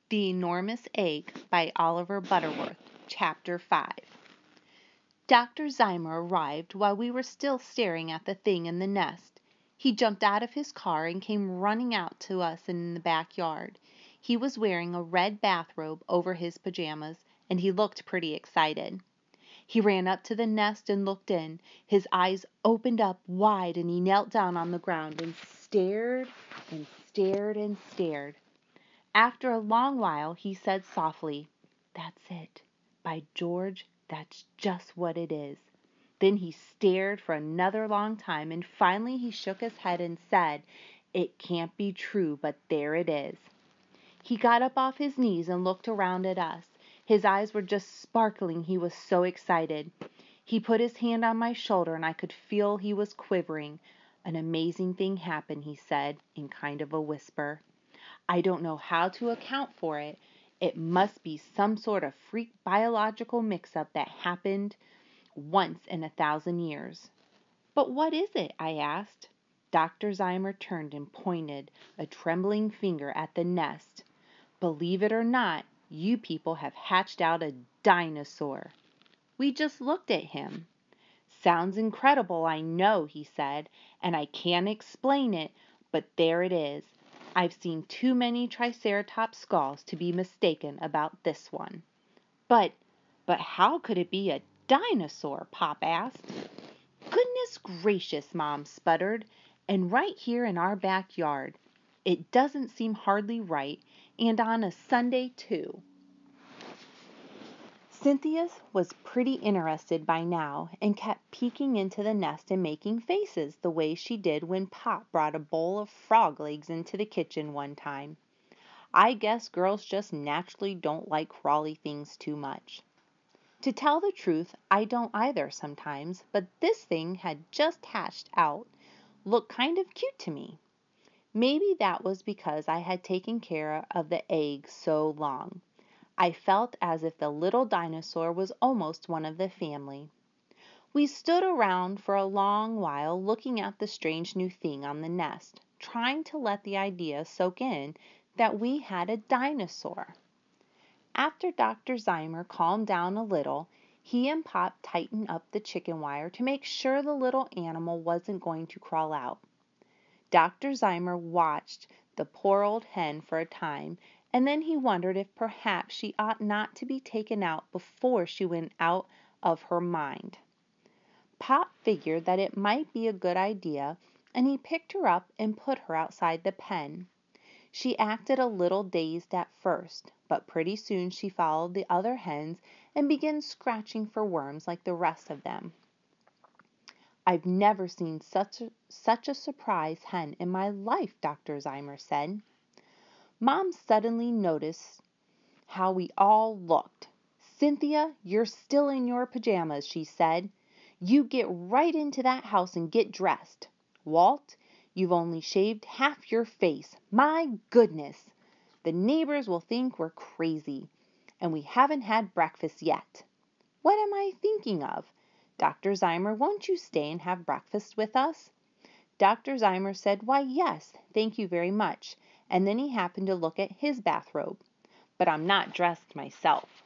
The Enormous Egg by Oliver Butterworth, Chapter 5. Dr. Zymer arrived while we were still staring at the thing in the nest. He jumped out of his car and came running out to us in the backyard. He was wearing a red bathrobe over his pajamas, and he looked pretty excited. He ran up to the nest and looked in. His eyes opened up wide, and he knelt down on the ground and stared and stared and stared. After a long while, he said softly, "That's it. By George, that's just what it is." Then he stared for another long time, and finally he shook his head and said, "It can't be true, but there it is." He got up off his knees and looked around at us. His eyes were just sparkling, he was so excited. He put his hand on my shoulder, and I could feel he was quivering. "An amazing thing happened," he said, in kind of a whisper. "I don't know how to account for it. It must be some sort of freak biological mix-up that happened once in 1,000 years." "But what is it?" I asked. Dr. Zymer turned and pointed a trembling finger at the nest. "Believe it or not, you people have hatched out a dinosaur." We just looked at him. "Sounds incredible, I know," he said, "and I can't explain it, but there it is. I've seen too many Triceratops skulls to be mistaken about this one." But how could it be a dinosaur?" Pop asked. "Goodness gracious," Mom sputtered, "and right here in our backyard. It doesn't seem hardly right, and on a Sunday too." Cynthia was pretty interested by now and kept peeking into the nest and making faces the way she did when Pop brought a bowl of frog legs into the kitchen one time. I guess girls just naturally don't like crawly things too much. To tell the truth, I don't either sometimes, but this thing had just hatched out. Looked kind of cute to me. Maybe that was because I had taken care of the egg so long. I felt as if the little dinosaur was almost one of the family. We stood around for a long while looking at the strange new thing on the nest, trying to let the idea soak in that we had a dinosaur. After Dr. Zymer calmed down a little, he and Pop tightened up the chicken wire to make sure the little animal wasn't going to crawl out. Dr. Zymer watched the poor old hen for a time, and then he wondered if perhaps she ought not to be taken out before she went out of her mind. Pop figured that it might be a good idea, and he picked her up and put her outside the pen. She acted a little dazed at first, but pretty soon she followed the other hens and began scratching for worms like the rest of them. "I've never seen such a surprise hen in my life," Dr. Zymer said. Mom suddenly noticed how we all looked. "Cynthia, you're still in your pajamas," she said. "You get right into that house and get dressed. Walt, you've only shaved half your face. My goodness! The neighbors will think we're crazy. And we haven't had breakfast yet." "What am I thinking of? Dr. Zymer, won't you stay and have breakfast with us?" Dr. Zymer said, "Why, yes, thank you very much," and then he happened to look at his bathrobe. "But I'm not dressed myself."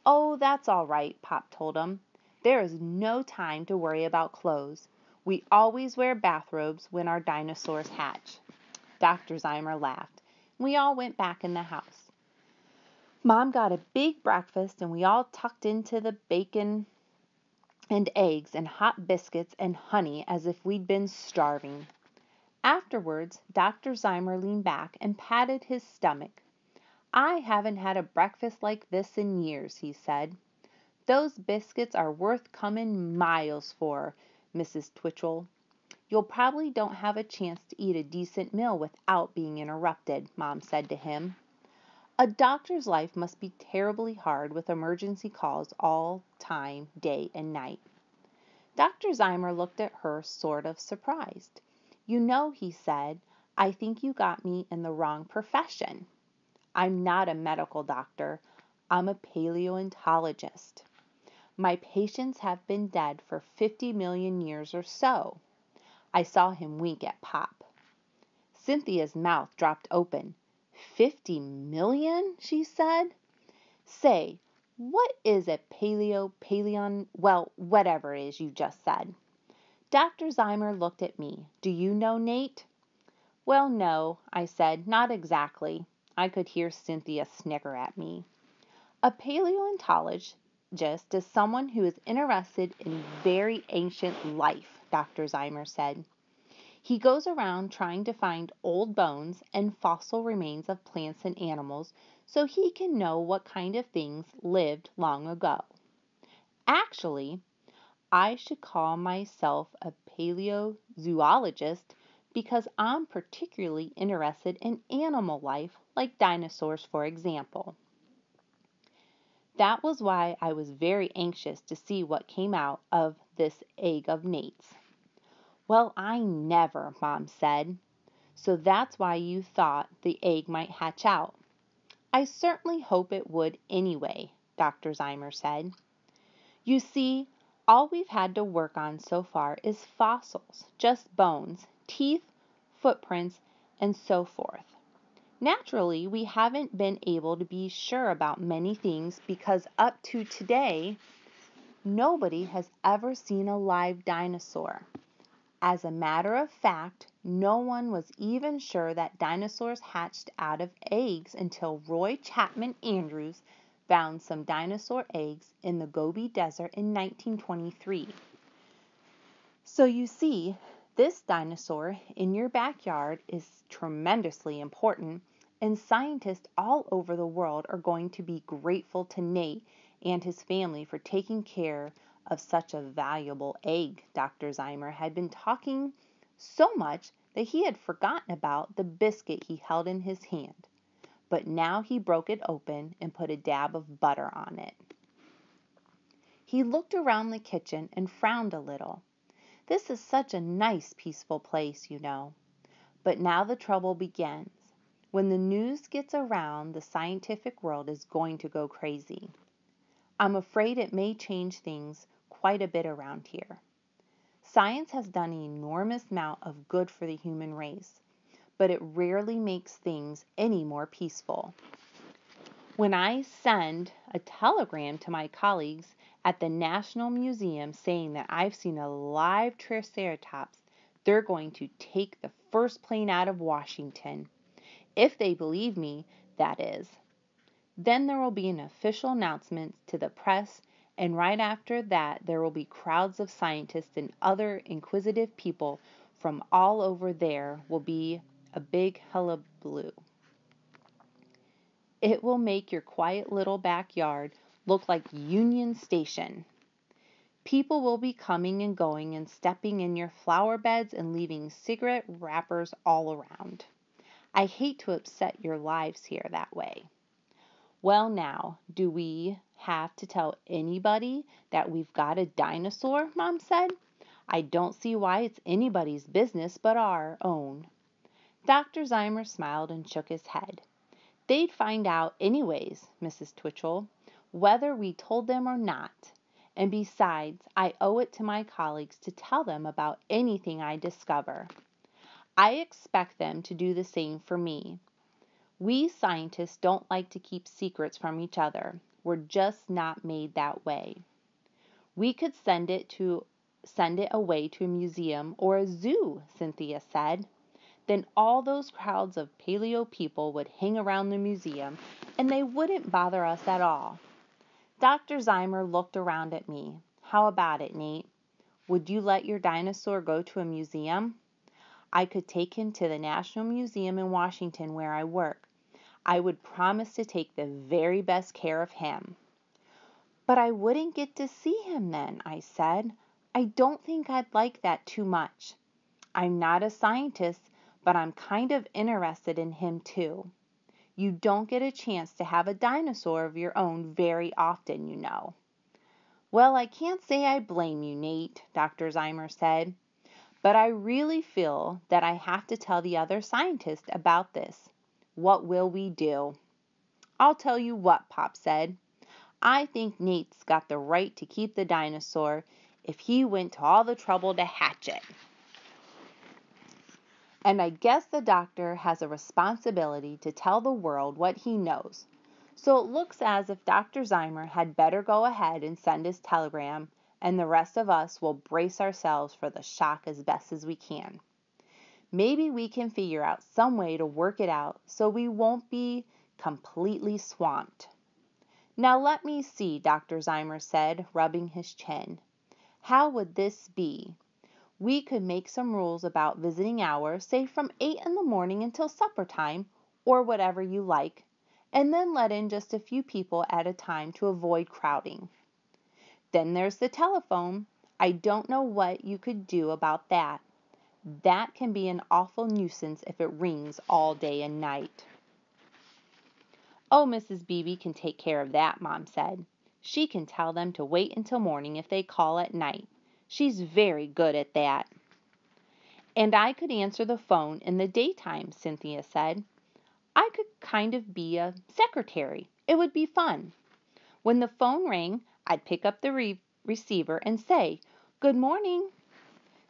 "Oh, that's all right," Pop told him. "There is no time to worry about clothes. We always wear bathrobes when our dinosaurs hatch." Dr. Zymer laughed. We all went back in the house. Mom got a big breakfast, and we all tucked into the bacon and eggs and hot biscuits and honey as if we'd been starving. Afterwards, Dr. Zymer leaned back and patted his stomach. "I haven't had a breakfast like this in years," he said. "Those biscuits are worth coming miles for, Mrs. Twitchell." "You'll probably don't have a chance to eat a decent meal without being interrupted," Mom said to him. A doctor's life must be terribly hard with emergency calls all time, day and night. Dr. Zymer looked at her sort of surprised. "You know," he said, "I think you got me in the wrong profession. I'm not a medical doctor. I'm a paleontologist. My patients have been dead for 50 million years or so." I saw him wink at Pop. Cynthia's mouth dropped open. 50 million, she said. Say, what is a paleon, well, whatever it is you just said? Dr. Zymer looked at me. Do you know, Nate? Well, no, I said, not exactly. I could hear Cynthia snicker at me. A paleontologist is someone who is interested in very ancient life, Dr. Zymer said. He goes around trying to find old bones and fossil remains of plants and animals so he can know what kind of things lived long ago. Actually, I should call myself a paleozoologist because I'm particularly interested in animal life, like dinosaurs, for example. That was why I was very anxious to see what came out of this egg of Nate's. Well, I never, Mom said. So that's why you thought the egg might hatch out. I certainly hope it would anyway, Dr. Zymer said. You see, all we've had to work on so far is fossils, just bones, teeth, footprints, and so forth. Naturally, we haven't been able to be sure about many things because up to today, nobody has ever seen a live dinosaur. As a matter of fact, no one was even sure that dinosaurs hatched out of eggs until Roy Chapman Andrews found some dinosaur eggs in the Gobi Desert in 1923. So you see, this dinosaur in your backyard is tremendously important, and scientists all over the world are going to be grateful to Nate and his family for taking care of such a valuable egg. Dr. Zymer had been talking so much that he had forgotten about the biscuit he held in his hand. But now he broke it open and put a dab of butter on it. He looked around the kitchen and frowned a little. This is such a nice, peaceful place, you know. But now the trouble begins. When the news gets around, the scientific world is going to go crazy. I'm afraid it may change things quite a bit around here. Science has done an enormous amount of good for the human race, but it rarely makes things any more peaceful. When I send a telegram to my colleagues at the National Museum saying that I've seen a live Triceratops, they're going to take the first plane out of Washington. If they believe me, that is. Then there will be an official announcement to the press, and right after that there will be crowds of scientists and other inquisitive people from all over. There will be a big hullabaloo. It will make your quiet little backyard look like Union Station. People will be coming and going and stepping in your flower beds and leaving cigarette wrappers all around. I hate to upset your lives here that way. Well, now, do we have to tell anybody that we've got a dinosaur? Mom said. I don't see why it's anybody's business but our own. Dr. Zymer smiled and shook his head. They'd find out anyways, Mrs. Twitchell, whether we told them or not. And besides, I owe it to my colleagues to tell them about anything I discover. I expect them to do the same for me. We scientists don't like to keep secrets from each other. We're just not made that way. We could send it away to a museum or a zoo, Cynthia said. Then all those crowds of paleo people would hang around the museum and they wouldn't bother us at all. Dr. Zymer looked around at me. How about it, Nate? Would you let your dinosaur go to a museum? I could take him to the National Museum in Washington where I work. I would promise to take the very best care of him. But I wouldn't get to see him then, I said. I don't think I'd like that too much. I'm not a scientist, but I'm kind of interested in him too. You don't get a chance to have a dinosaur of your own very often, you know. Well, I can't say I blame you, Nate, Dr. Zymer said. But I really feel that I have to tell the other scientists about this. What will we do? I'll tell you what, Pop said. I think Nate's got the right to keep the dinosaur if he went to all the trouble to hatch it. And I guess the doctor has a responsibility to tell the world what he knows. So it looks as if Dr. Zymer had better go ahead and send his telegram, and the rest of us will brace ourselves for the shock as best as we can. Maybe we can figure out some way to work it out so we won't be completely swamped. Now let me see, Dr. Zymer said, rubbing his chin. How would this be? We could make some rules about visiting hours, say from 8 in the morning until supper time, or whatever you like, and then let in just a few people at a time to avoid crowding. Then there's the telephone. I don't know what you could do about that. That can be an awful nuisance if it rings all day and night. Oh, Mrs. Beebe can take care of that, Mom said. She can tell them to wait until morning if they call at night. She's very good at that. And I could answer the phone in the daytime, Cynthia said. I could kind of be a secretary. It would be fun. When the phone rang, I'd pick up the receiver and say, "Good morning.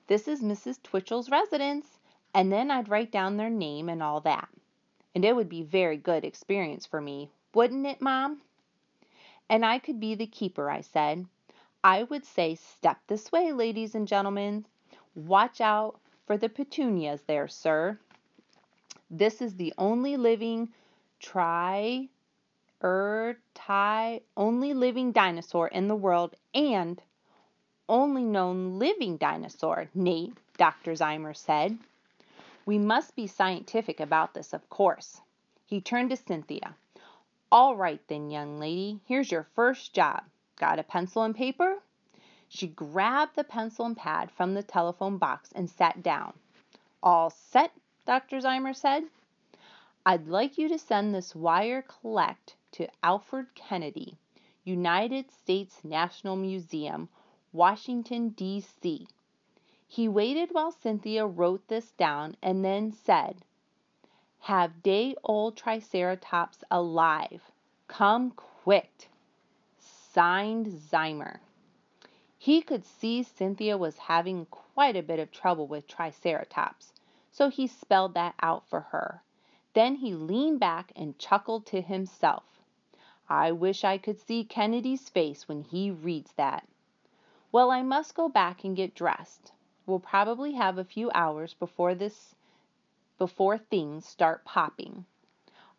This is Mrs. Twitchell's residence," and then I'd write down their name and all that. And it would be very good experience for me, wouldn't it, Mom? And I could be the keeper, I said. I would say, "Step this way, ladies and gentlemen. Watch out for the petunias there, sir. This is the only living only living dinosaur in the world, and only known living dinosaur, Nate," Dr. Zymer said. "We must be scientific about this, of course." He turned to Cynthia. "All right then, young lady, here's your first job. Got a pencil and paper?" She grabbed the pencil and pad from the telephone box and sat down. "All set," Dr. Zymer said. "I'd like you to send this wire collect to Alfred Kennedy, United States National Museum, Washington, D.C." He waited while Cynthia wrote this down and then said, "Have day-old Triceratops alive. Come quick. Signed, Zymer." He could see Cynthia was having quite a bit of trouble with Triceratops, so he spelled that out for her. Then he leaned back and chuckled to himself. "I wish I could see Kennedy's face when he reads that. Well, I must go back and get dressed. We'll probably have a few hours before things start popping.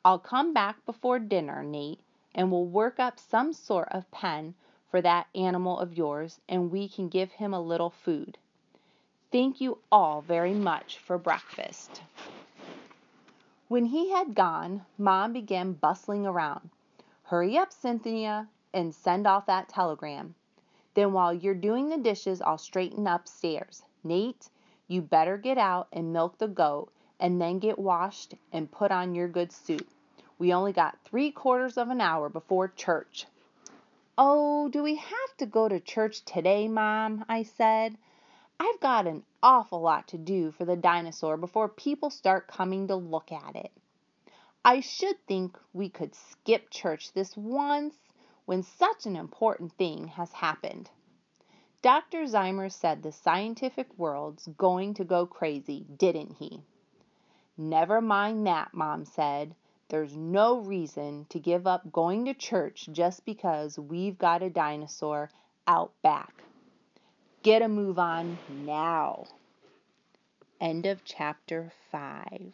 I'll come back before dinner, Nate, and we'll work up some sort of pen for that animal of yours, and we can give him a little food. Thank you all very much for breakfast." When he had gone, Mom began bustling around. "Hurry up, Cynthia, and send off that telegram. Then while you're doing the dishes, I'll straighten upstairs. Nate, you better get out and milk the goat, and then get washed and put on your good suit. We only got 3/4 of an hour before church." "Oh, do we have to go to church today, Mom?" I said. "I've got an awful lot to do for the dinosaur before people start coming to look at it. I should think we could skip church this once when such an important thing has happened." Dr. Zymer said the scientific world's going to go crazy, didn't he? "Never mind that," Mom said. "There's no reason to give up going to church just because we've got a dinosaur out back. Get a move on now." End of chapter 5.